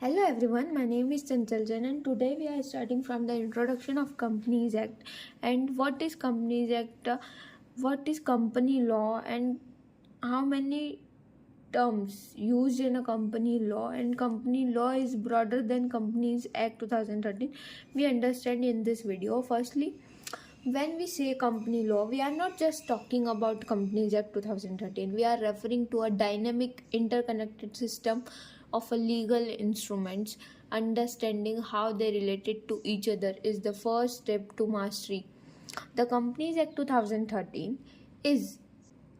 Hello everyone, my name is Chanchal Jain and today we are starting from the introduction of Companies Act and what is Companies Act, what is company law and how many terms used in a company law, and company law is broader than Companies Act 2013. We understand in this video. Firstly, when we say company law, we are not just talking about Companies Act 2013. We are referring to a dynamic, interconnected system of a legal instruments. Understanding how they related to each other is the first step to mastery. The Companies Act 2013 is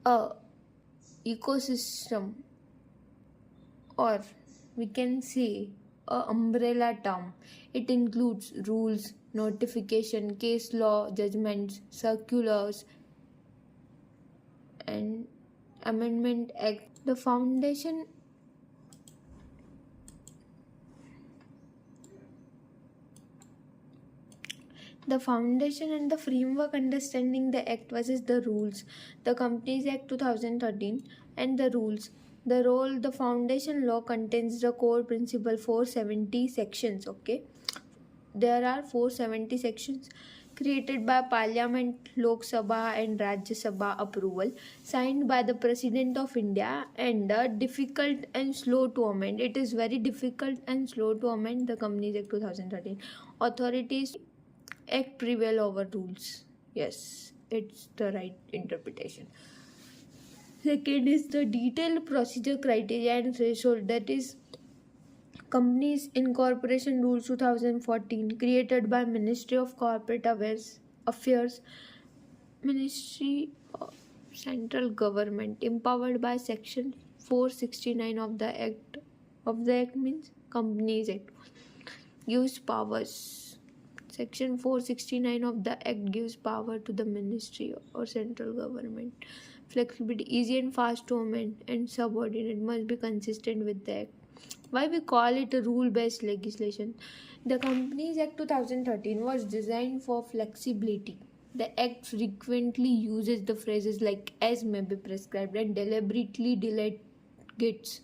a ecosystem, or we can say a umbrella term. It includes rules, notification, case law, judgments, circulars, and amendment act. The foundation and the framework understanding the act versus the rules. The Companies Act 2013 and the rules. The foundation law contains the core principle 470 sections. Okay, there are 470 sections created by Parliament, Lok Sabha and Rajya Sabha approval, signed by the President of India, and difficult and slow to amend. It is very difficult and slow to amend the Companies Act 2013. Authorities act prevail over rules. Yes, it's the right interpretation. Second is the detailed procedure criteria and threshold, that is Companies Incorporation Rules 2014, created by Ministry of Corporate Affairs, Ministry of Central Government, empowered by Section 469 of the Act. The Act means Companies Act. Gives powers. Section 469 of the Act gives power to the Ministry or Central Government. Flexibility, easy and fast to amend, and subordinate, must be consistent with the Act. Why we call it a rule-based legislation? The Companies Act 2013 was designed for flexibility. The Act frequently uses the phrases like "as may be prescribed" and deliberately delegates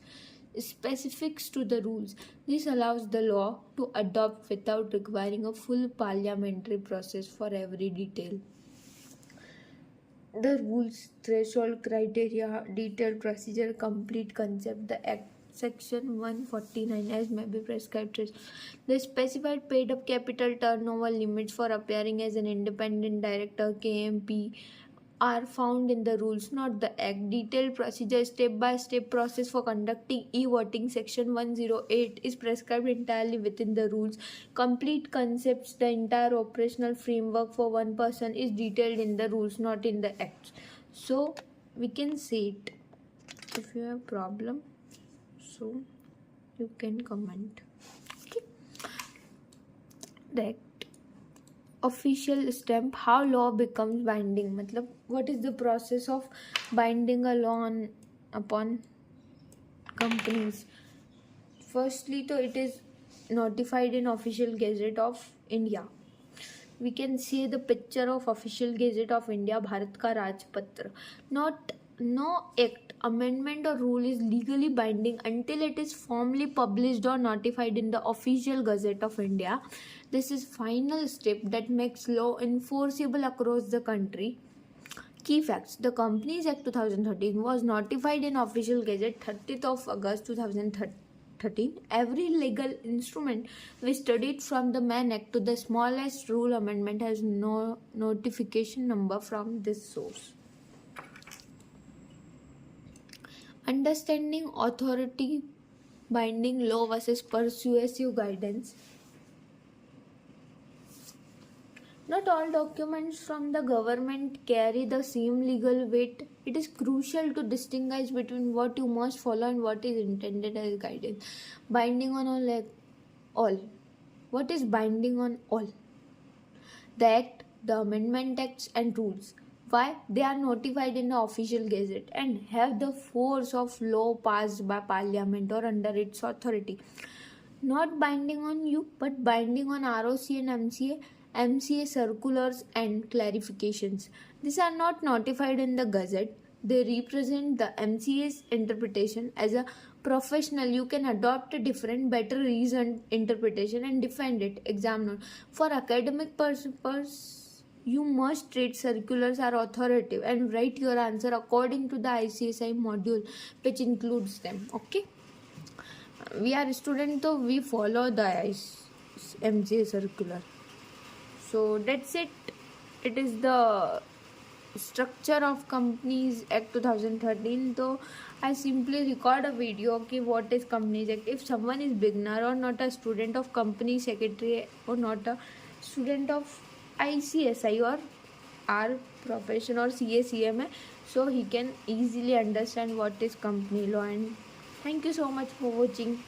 specifics to the rules. This allows the law to adopt without requiring a full parliamentary process for every detail. The rules, threshold, criteria, detailed procedure, complete concept. The Act Section 149, as may be prescribed. The specified paid up capital turnover limits for appearing as an independent director (KMP) are found in the rules, not the Act. Detailed procedure, step-by-step process for conducting e-voting, Section 108, is prescribed entirely within the rules. Complete concepts, the entire operational framework for one person, is detailed in the rules, not in the Act. So we can say it. If you have problem, so you can comment. Okay. The Act. Official stamp, how law becomes binding. Matlab, what is the process of binding a law upon companies? Firstly, so it is notified in Official Gazette of India. We can see the picture of Official Gazette of India, Bharat ka Rajpatra. No act, amendment or rule is legally binding until it is formally published or notified in the Official Gazette of India. This is final step that makes law enforceable across the country. Key facts. The Companies Act 2013 was notified in Official Gazette 30th of August 2013. Every legal instrument we studied from the Mann Act to the smallest rule amendment has no notification number from this source. Understanding authority binding law versus persuasive guidance. Not all documents from the government carry the same legal weight. It is crucial to distinguish between what you must follow and what is intended as guidance. Binding on all. What is binding on all? The Act, the Amendment Acts and rules. Why? They are notified in the Official Gazette and have the force of law passed by Parliament or under its authority. Not binding on you, but binding on ROC and MCA circulars and clarifications. These are not notified in the Gazette. They represent the MCA's interpretation as a professional, you can adopt a different, better reasoned interpretation and defend it. Exam note. For academic purpose, you must treat circulars are authoritative and write your answer according to the ICSI module which includes them. Okay. We are student, so we follow the MJ circular. So that's it. It is the structure of Companies Act 2013. So I simply record a video. Okay, what is Companies Act? If someone is beginner or not a student of company secretary or not a student of ICSI or our profession or CACMA, so he can easily understand what is company law. And thank you so much for watching.